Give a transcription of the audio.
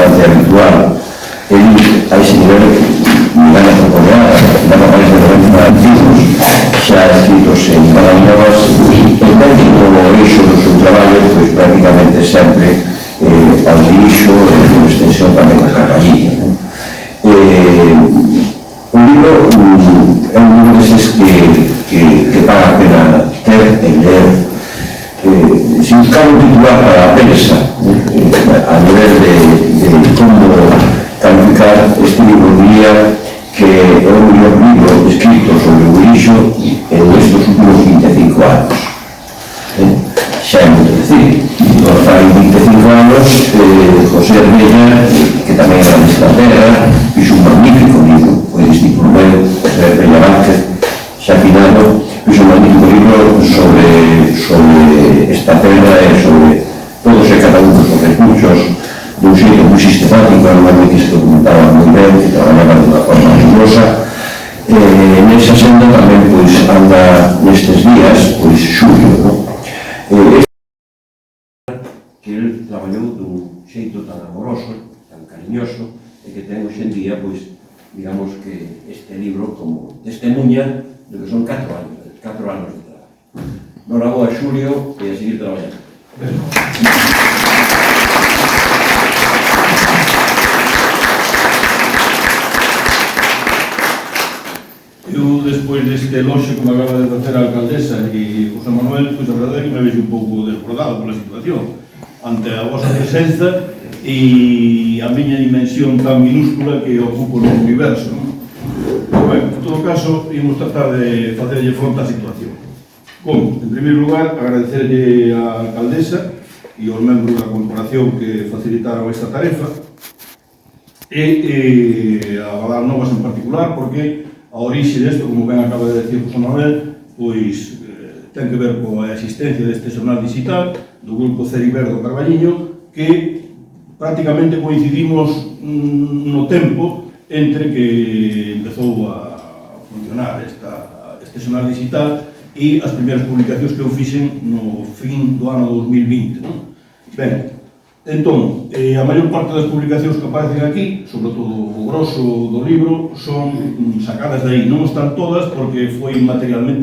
bastante habitual. A ese nivel, me van a proponer, van a país de 90 artigos xa escritos en Badañovas, e ten como eixo do seu traballo, pois prácticamente sempre ao lixo e con extensión tamén a Carballiño. O libro é un libro deses que paga a pena ter e ler, sin buscar un titular para a prensa, a nivel de como calificar este libro, diría que é o mellor libro escrito sobre o lixo nestes últimos 25 anos. Xa é moito decir, nos fai 25 anos, José Arbella, que tamén era de Estratega, fixo un magnífico libro, foi discípulo meu, José Arbella Vázquez, xa finado, fixo un magnífico libro sobre Estratega e sobre todos e cada un dos recursos, dun xeito moi sistemático, normalmente que se documentaba moi ben, que traballaba de unha forma rigurosa. Nesa senda tamén anda nestes días Xulio, que el traballou dun xeito tan amoroso, tan cariñoso, e que ten hoxe en día, digamos que este libro como testemunha de que son 4 anos de traballo. Noraboa, Xulio, e a seguir traballando. Eu, despois deste elogio que me acaba de facer a alcaldesa e José Manuel, pois a verdade é que me vexo un pouco desbordado pola situación ante a vosa presenza e a miña dimensión tan minúscula que ocupo no universo. En todo caso, íamos tratar de facerlle fronte á situación. Como, en primeiro lugar, agradecerlle á alcaldesa e aos membros da corporación que facilitaron esta tarefa e a Badañovas en particular, porque a orixe desto, como ben acaba de decir José Manuel, pois ten que ver coa existencia deste xornal digital do grupo Ceriber do Carballiño, que prácticamente coincidimos no tempo entre que empezou a funcionar este xornal digital e as primeiras publicacións que eu fixen no fin do ano 2020. Ben, entón, a maior parte das publicacións que aparecen aquí, sobre todo o grosso do libro, son sacadas de aí. Non están todas porque foi materialmente